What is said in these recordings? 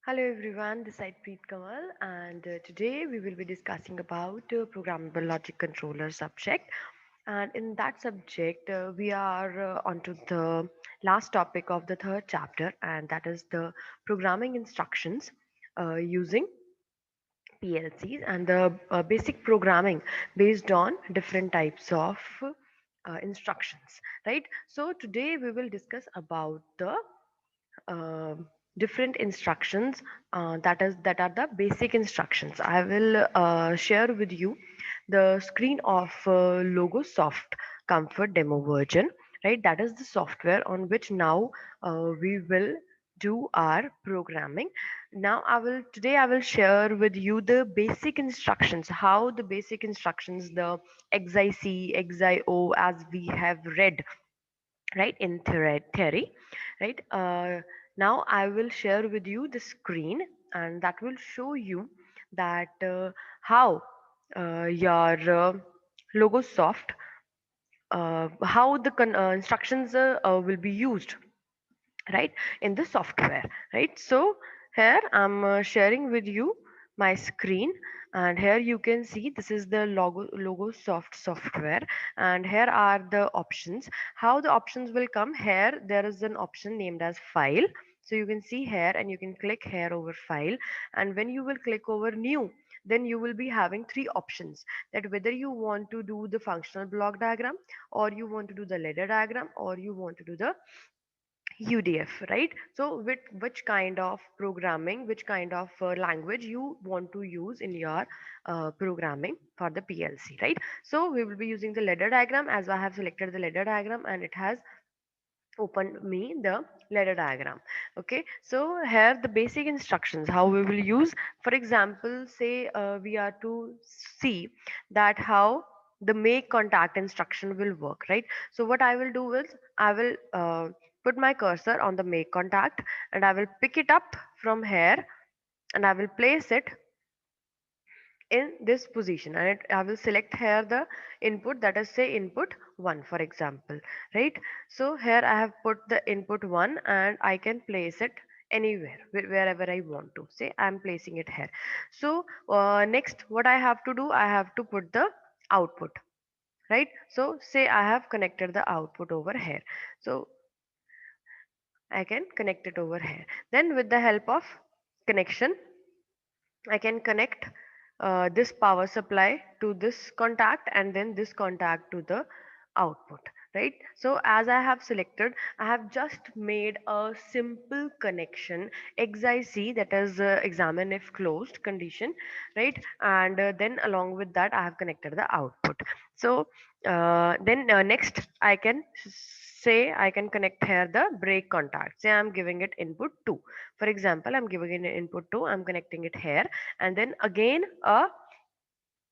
Hello everyone, this is Preet Kamal and today we will be discussing about programmable logic controller subject, and in that subject we are onto the last topic of the third chapter, and that is the programming instructions using PLCs and the basic programming based on different types of instructions, right? So today we will discuss about the uh, different instructions, that are the basic instructions. I will share with you the screen of Logosoft Comfort demo version, right? That is the software on which now we will do our programming. Now I will share with you the basic instructions, how the basic instructions, the XIC, XIO, as we have read, right, in theory, right. Now I will share with you the screen, and that will show you that how your Logosoft, how the instructions will be used, right, in the software, right. So here I'm sharing with you my screen, and here you can see this is the Logosoft software, and here are the options. How the options will come: here there is an option named as file, so you can see here and you can click here over file, and when you will click over new, then you will be having three options, that whether you want to do the functional block diagram, or you want to do the ladder diagram, or you want to do the UDF, right? So, which kind of programming, which kind of language you want to use in your programming for the PLC, right? So, we will be using the ladder diagram, as I have selected the ladder diagram and it has opened me the ladder diagram. Okay, so here the basic instructions how we will use. For example, say we are to see that how the make contact instruction will work, right? So what I will do is I will put my cursor on the make contact, and I will pick it up from here, and I will place it in this position, and I will select here the input, that is say input 1, for example, right? So here I have put the input 1, and I can place it anywhere, wherever I want to. Say I'm placing it here. So next what I have to do, I have to put the output, right? So say I have connected the output over here, so I can connect it over here. Then with the help of connection, I can connect this power supply to this contact, and then this contact to the output, right? So as I have selected, I have just made a simple connection, XIC, that is examine if closed condition, right? And then along with that I have connected the output. So then next I can say I can connect here the break contact. Say I'm giving it input 2, for example. I'm giving it input 2, I'm connecting it here, and then again a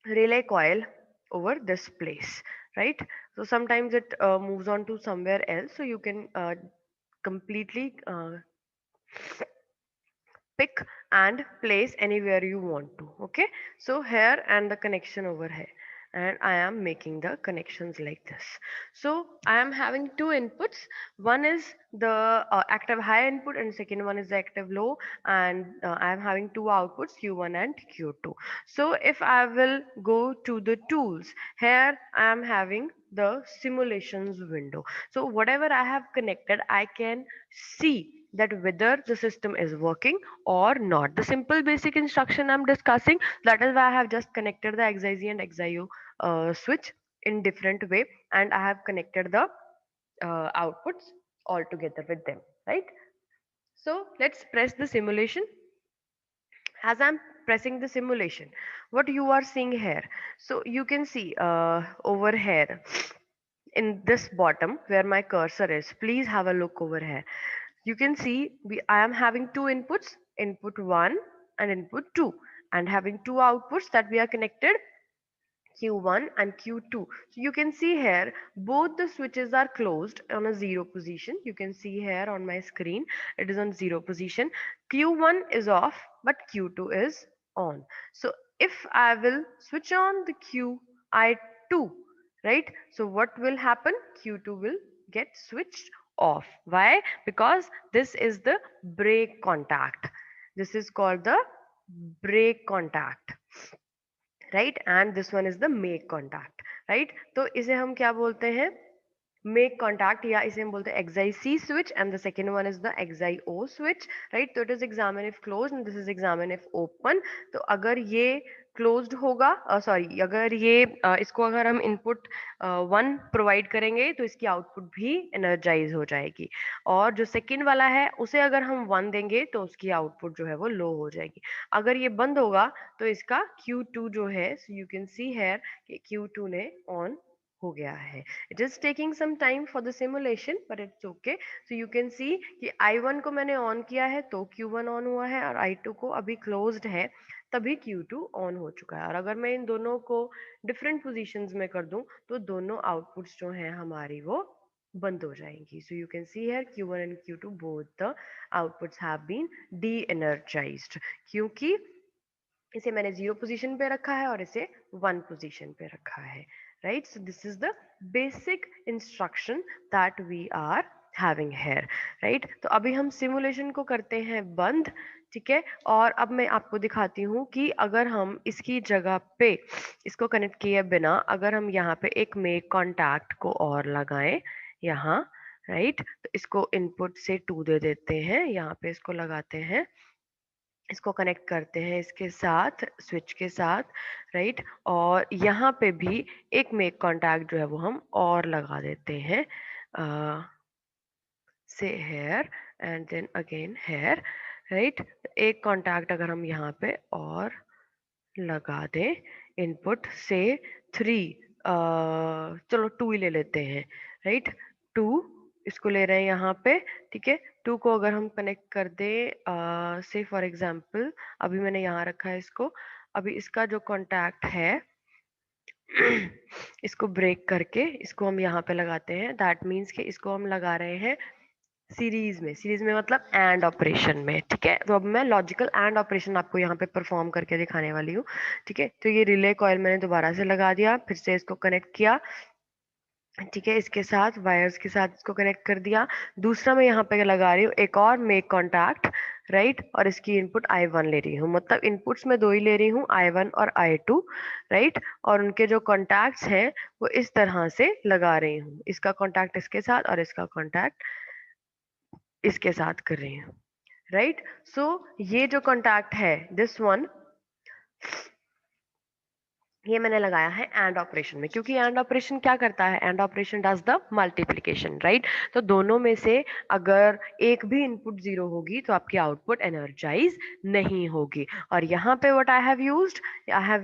relay coil over this place, right? So sometimes it moves on to somewhere else, so you can completely pick and place anywhere you want to. Okay, so here and the connection over here, and I am making the connections like this. So I am having two inputs. One is the active high input, and second one is the active low, and I am having two outputs, Q1 and Q2. So if I will go to the tools, here I am having the simulations window. So whatever I have connected, I can see that whether the system is working or not. The simple basic instruction I'm discussing, that is why I have just connected the XIZ and XIO switch in different way, and I have connected the outputs all together with them, right? So let's press the simulation. As I'm pressing the simulation, what you are seeing here, so you can see over here in this bottom where my cursor is, please have a look over here. You can see I am having two inputs, input 1 and input 2, and having two outputs that we are connected, Q1 and Q2. So you can see here both the switches are closed on a zero position. You can see here on my screen it is on zero position. Q1 is off but Q2 is on. So if I will switch on the QI2, right? So what will happen? Q2 will get switched off. Why? Because this is the break contact. This is called the break contact, right? And this one is the make contact, right? तो इसे हम क्या बोलते हैं? make contact, या इसे हम बोलते हैं exi C switch, and the second one is the exi O switch, right? तो it is examine if closed and this is examine if open. तो अगर ये क्लोज्ड होगा, सॉरी, अगर ये इसको अगर हम इनपुट 1 प्रोवाइड करेंगे तो इसकी आउटपुट भी एनर्जाइज हो जाएगी, और जो सेकंड वाला है उसे अगर हम 1 देंगे तो उसकी आउटपुट जो है वो लो हो जाएगी। अगर ये बंद होगा तो इसका Q2 जो है, यू कैन सी हेयर कि Q2 ने ऑन हो गया है। It is taking some time for the simulation but it's okay. So you can see कि I1 को मैंने ऑन किया है तो Q1 ऑन हुआ है, और I2 को अभी क्लोज्ड है तभी Q2 ऑन हो चुका है। और अगर मैं इन दोनों को डिफरेंट पोजीशंस में कर दूं तो दोनों आउटपुट्स जो हैं हमारी वो बंद हो जाएंगी। So you can see here Q1 and Q2 both the outputs have been de energized, क्योंकि इसे मैंने 0 पोजीशन पे रखा है और इसे 1 पोजीशन पे रखा है, right? So this is the basic instruction that we are having here, right? तो अभी हम सिमुलेशन को करते हैं बंद, ठीक है? और अब मैं आपको दिखाती हूँ कि अगर हम इसकी जगह पे इसको कनेक्ट किए बिना अगर हम यहाँ पे एक मेक कॉन्टैक्ट को और लगाएं यहाँ, राइट? तो इसको इनपुट से 2 दे देते हैं, यहाँ पे इसको लगाते हैं, इसको कनेक्ट करते हैं इसके साथ, स्विच के साथ, राइट? और यहाँ पे भी एक मेक कांटेक्ट जो है वो हम और लगा देते हैं, say here and then again here, right? एक कांटेक्ट अगर हम यहाँ पे और लगा दें इनपुट से 3, चलो 2 ही ले लेते हैं, राइट? 2 इसको ले रहे हैं यहाँ पे, ठीक है? 2 को अगर हम कनेक्ट कर दें, से फॉर एग्जांपल अभी मैंने यहाँ रखा है इसको, अभी इसका जो कांटेक्ट है इसको ब्रेक करके इसको हम यहाँ पे लगाते हैं, दैट मीन्स कि इसको हम लगा रहे हैं सीरीज में मतलब एंड ऑपरेशन में, ठीक है? तो अब मैं लॉजिकल एंड ऑपरेशन आपको यहाँ पे परफॉर्म करके दिखाने वाली हूँ, ठीक है? तो ये रिले कॉइल मैंने दोबारा से लगा दिया, फिर से इसको कनेक्ट किया, ठीक है? इसके साथ वायर्स के साथ इसको कनेक्ट कर दिया। दूसरा मैं यहाँ पे लगा रही हूँ एक और मेक कॉन्टैक्ट, राइट? और इसकी इनपुट I1 ले रही हूँ, मतलब इनपुट्स में 2 ही ले रही हूँ, I1 और I2, राइट? और उनके जो कॉन्टैक्ट्स हैं वो इस तरह से लगा रही हूँ, इसका कॉन्टैक्ट इसके साथ और इसका कॉन्टैक्ट इसके साथ कर रही हूँ, राइट? सो ये जो कॉन्टैक्ट है दिस वन, ये मैंने लगाया है एंड ऑपरेशन में, क्योंकि एंड ऑपरेशन क्या करता है? And operation does the multiplication, right? तो दोनों में से अगर एक भी इनपुट 0 होगी तो आपकी आउटपुट एनर्जाइज नहीं होगी। और यहाँ पे what I have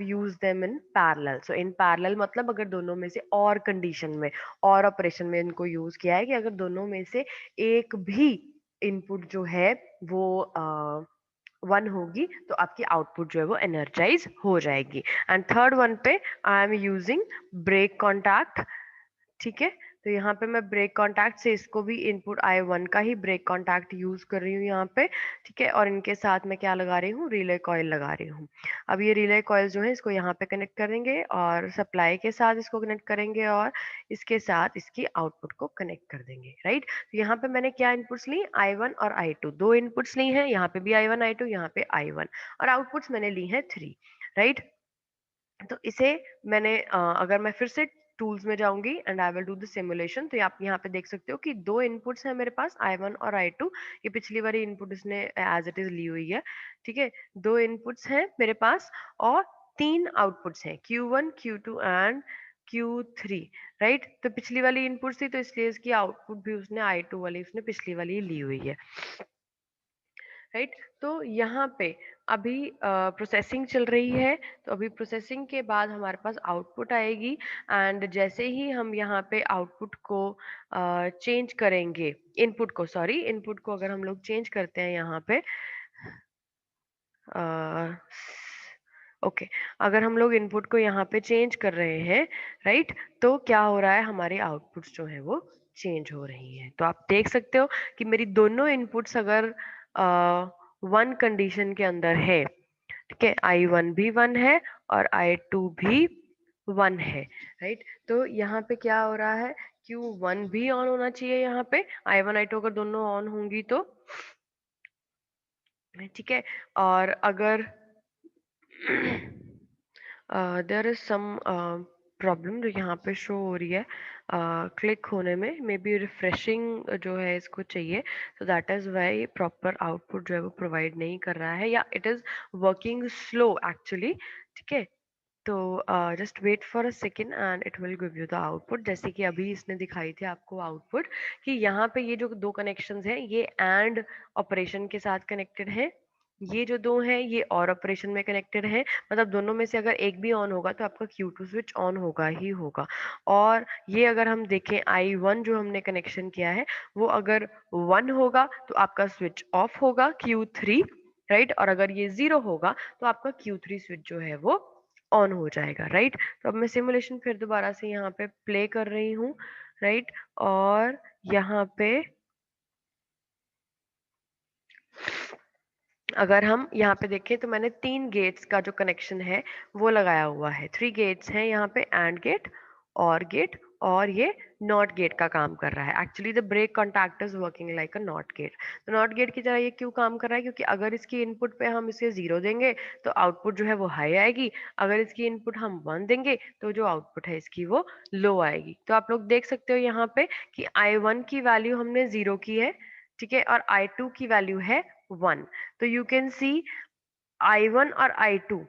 used them in parallel. So in parallel मतलब अगर दोनों में से और कंडीशन में और ऑपरेशन में इनको यूज किया है कि अगर दोनों में से एक भी इनपुट जो है वो 1 होगी तो आपकी आउटपुट जो है वो एनर्जाइज हो जाएगी। एंड थर्ड वन पे I am using break contact, ठीक है? तो यहाँ पे मैं ब्रेक कॉन्टैक्ट से इसको भी इनपुट I1 का ही ब्रेक कॉन्टैक्ट यूज कर रही हूँ यहाँ पे, ठीक है? और इनके साथ मैं क्या लगा रही हूँ? रिले कॉइल लगा रही हूँ। अब ये रिले कॉइल जो है इसको यहाँ पे कनेक्ट करेंगे और सप्लाई के साथ इसको कनेक्ट करेंगे और इसके साथ इसकी आउटपुट को कनेक्ट कर देंगे, राइट? तो यहाँ पे मैंने क्या इनपुट्स ली? I1 और I2, 2 इनपुट्स ली हैं, यहाँ पे भी I1 I2, यहाँ पे I1, और आउटपुट्स मैंने ली हैं 3, राइट? तो इसे मैंने अगर मैं फिर से टूल्स में जाऊंगी and I will do the simulation, तो आप यहाँ पे देख सकते हो कि 2 इनपुट्स हैं मेरे पास, I1 और I2। ये पिछली वाली इनपुट इसने एज इट इज ली हुई है, ठीक है? 2 इनपुट्स हैं मेरे पास और 3 आउटपुट्स हैं, Q1 Q2 and Q3, right? तो पिछली वाली इनपुट थी तो इसलिए इसकी आउटपुट भी उसने I2 वाली उसने पिछली वाली ली हुई है, राइट? तो यहाँ पे अभी प्रोसेसिंग चल रही है, तो अभी प्रोसेसिंग के बाद हमारे पास आउटपुट आएगी, एंड जैसे ही हम यहाँ पे आउटपुट को चेंज करेंगे, इनपुट को अगर हम लोग चेंज करते हैं यहाँ पे, ओके, अगर हम लोग इनपुट को यहाँ पे चेंज कर रहे हैं, राइट? तो क्या हो रहा है? हमारे आउटपुट्स जो है वो चेंज हो रही हैं। तो आप देख सकते हो कि मेरी दोनों इनपुट्स अगर 1 कंडीशन के अंदर है, ठीक है? I1 भी 1 है और I2 भी 1 है, राइट? तो यहाँ पे क्या हो रहा है? Q1 भी ऑन होना चाहिए, यहाँ पे I1 I2 अगर दोनों ऑन होंगी तो ठीक है। और अगर देयर इज सम प्रॉब्लम जो यहाँ पे शो हो रही है क्लिक होने में, मे बी रिफ्रेशिंग जो है इसको चाहिए, तो that is why proper output जो है वो प्रोवाइड नहीं कर रहा है, या it is working slow actually. ठीक है, तो just wait for a second and it will give you the output. जैसे कि अभी इसने दिखाई थी आपको आउटपुट कि यहाँ पे ये जो दो कनेक्शंस हैं ये एंड ऑपरेशन के साथ कनेक्टेड है, ये जो दो हैं ये और ऑपरेशन में कनेक्टेड है, मतलब दोनों में से अगर एक भी ऑन होगा तो आपका Q2 स्विच ऑन होगा ही होगा। और ये अगर हम देखें I1 जो हमने कनेक्शन किया है वो अगर 1 होगा तो आपका स्विच ऑफ होगा Q3, राइट, और अगर ये 0 होगा तो आपका Q3 स्विच जो है वो ऑन हो जाएगा, राइट। तो अब मैं सिमुलेशन फिर दोबारा से यहाँ पे प्ले कर रही हूँ, राइट। और यहाँ पे अगर हम यहाँ पे देखें तो मैंने 3 गेट्स का जो कनेक्शन है वो लगाया हुआ है। 3 गेट्स हैं यहाँ पे, एंड गेट, और गेट, और ये नॉट गेट का काम कर रहा है। Actually the break contact is working like a not gate. तो नॉट गेट की तरह ये क्यों काम कर रहा है, क्योंकि अगर इसकी इनपुट पे हम इसे 0 देंगे तो आउटपुट जो है वो हाई आएगी, अगर इसकी इनपुट हम 1 देंगे तो जो आउटपुट है इसकी वो लो आएगी। तो आप लोग देख सकते हो यहाँ पे कि I1 की वैल्यू हमने 0 की है, ठीक है, और I2 की वैल्यू है 1। तो यू कैन सी I1 और I2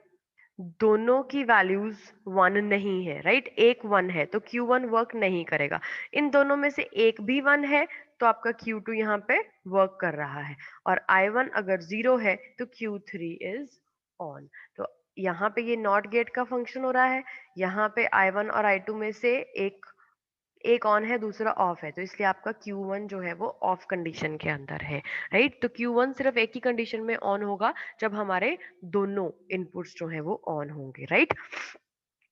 दोनों की वैल्यूज 1 नहीं है, राइट। एक 1 है तो Q1 वर्क नहीं करेगा, इन दोनों में से एक भी 1 है तो आपका Q2 यहाँ पे वर्क कर रहा है, और I1 अगर 0 है तो Q3 इज ऑन। तो यहाँ पे ये नॉट गेट का फंक्शन हो रहा है, यहाँ पे I1 और I2 में से एक एक ऑन है दूसरा ऑफ है, तो इसलिए आपका Q1 जो है वो ऑफ कंडीशन के अंदर है, राइट। तो Q1 सिर्फ एक ही कंडीशन में ऑन होगा जब हमारे दोनों इनपुट्स जो है वो ऑन होंगे, राइट।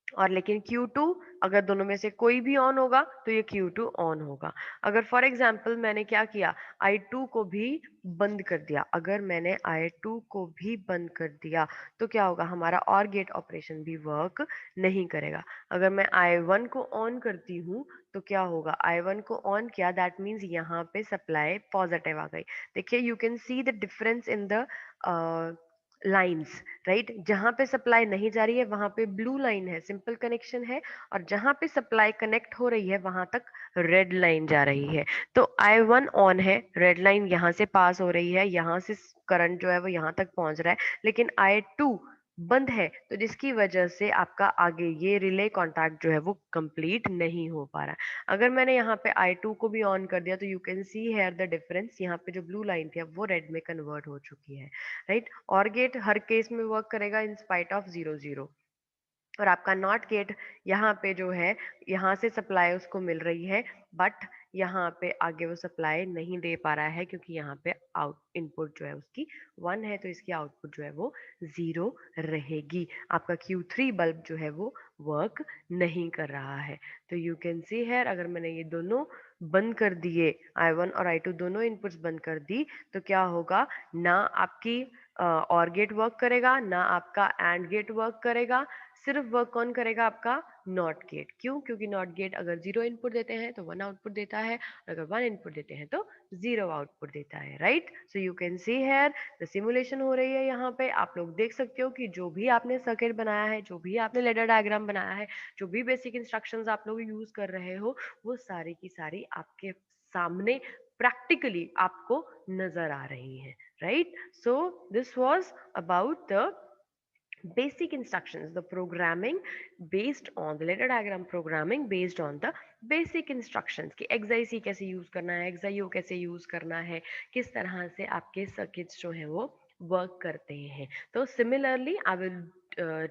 और लेकिन Q2 अगर दोनों में से कोई भी ऑन होगा तो ये Q2 ऑन होगा। अगर फॉर एग्जांपल मैंने क्या किया, I2 को भी बंद कर दिया, अगर मैंने I2 को भी बंद कर दिया तो क्या होगा, हमारा और गेट ऑपरेशन भी वर्क नहीं करेगा। अगर मैं I1 को ऑन करती हूँ तो क्या होगा, I1 को ऑन किया दैट मीन्स यहाँ पे सप्लाई पॉजिटिव आ गई। देखिए you can see the difference in the lines, right. जहां पे सप्लाई नहीं जा रही है वहां पे ब्लू लाइन है, सिंपल कनेक्शन है, और जहां पे सप्लाई कनेक्ट हो रही है वहां तक रेड लाइन जा रही है। तो I1 ऑन है, रेड लाइन यहाँ से पास हो रही है, यहाँ से करंट जो है वो यहाँ तक पहुंच रहा है, लेकिन I2 बंद है, तो जिसकी वजह से आपका आगे ये रिले कॉन्टैक्ट जो है वो कंप्लीट नहीं हो पा रहा है। अगर मैंने यहाँ पे I2 को भी ऑन कर दिया तो you can see here the difference, यहाँ पे जो ब्लू लाइन थी अब वो रेड में कन्वर्ट हो चुकी है, राइट। और गेट हर केस में वर्क करेगा इन स्पाइट ऑफ 0 0, और आपका नॉट गेट यहाँ पे जो है यहाँ से सप्लाई उसको मिल रही है, बट यहाँ पे आगे वो सप्लाई नहीं दे पा रहा है क्योंकि यहाँ पे आउट इनपुट जो है उसकी 1 है, तो इसकी आउटपुट जो है वो 0 रहेगी। आपका Q3 बल्ब जो है वो वर्क नहीं कर रहा है। तो यू कैन सी है अगर मैंने ये दोनों बंद कर दिए, I1 और I2 दोनों इनपुट्स बंद कर दी, तो क्या होगा, ना आपकी और गेट वर्क करेगा, ना आपका एंड गेट वर्क करेगा, सिर्फ वर्क कौन करेगा, आपका नॉट गेट। क्यों, क्योंकि नॉट गेट अगर 0 इनपुट देते हैं तो 1 आउटपुट देता है, और अगर 1 इनपुट देते हैं तो 0 आउटपुट देता है, right. So you can see here the simulation हो रही है यहाँ पे, आप लोग देख सकते हो कि जो भी आपने सर्किट बनाया है, जो भी आपने लेडर डायग्राम बनाया है, जो भी बेसिक इंस्ट्रक्शंस आप लोग यूज कर रहे हो, वो सारी की सारी आपके सामने प्रैक्टिकली आपको नजर आ रही है, right. So this was about the basic instructions, the programming based on the ladder diagram programming based on the basic instructions कि XIC कैसे यूज करना है, XIO कैसे यूज करना है, किस तरह से आपके सर्किट्स जो है वो वर्क करते हैं। तो similarly I will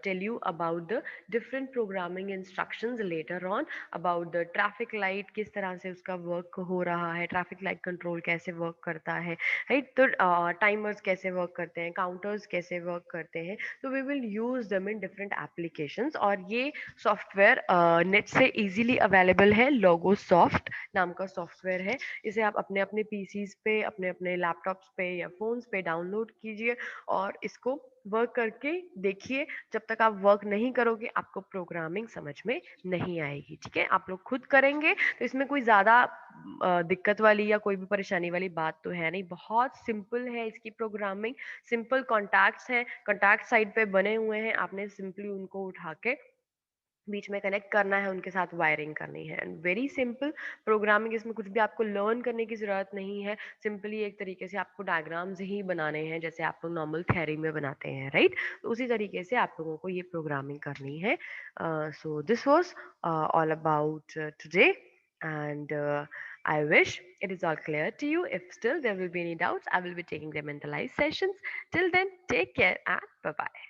tell you about the different programming instructions later on, about the traffic light किस तरह से उसका वर्क हो रहा है, ट्रैफिक लाइट कंट्रोल कैसे वर्क करता है, राइट। तो टाइमर्स कैसे वर्क करते हैं, काउंटर्स कैसे वर्क करते हैं, तो we will use them in different applications. और ये सॉफ्टवेयर नेट से इजीली अवेलेबल है, लोगो सॉफ्ट नाम का सॉफ्टवेयर है, इसे आप अपने अपने पीसीज पे, अपने अपने लैपटॉप्स पे या फोन्स पे डाउनलोड कीजिए और इसको वर्क करके देखिए। जब तक आप वर्क नहीं करोगे आपको प्रोग्रामिंग समझ में नहीं आएगी। ठीक है, आप लोग खुद करेंगे तो इसमें कोई ज़्यादा दिक्कत वाली या कोई भी परेशानी वाली बात तो है नहीं, बहुत सिंपल है इसकी प्रोग्रामिंग। सिंपल कॉन्टैक्ट्स हैं, कॉन्टैक्ट साइड पे बने हुए हैं, आपने सिंपली उनको उठा के बीच में कनेक्ट करना है, उनके साथ वायरिंग करनी है, एंड वेरी सिंपल प्रोग्रामिंग। इसमें कुछ भी आपको लर्न करने की ज़रूरत नहीं है, सिंपली एक तरीके से आपको डायग्राम्स ही बनाने हैं जैसे आप लोग नॉर्मल थ्योरी में बनाते हैं, राइट? तो उसी तरीके से आप लोगों को ये प्रोग्रामिंग करनी है। So this was all about today, and I wish it is all clear to you. If still there will be any doubts, I will be taking them in the live sessions. Till then, take care and bye bye.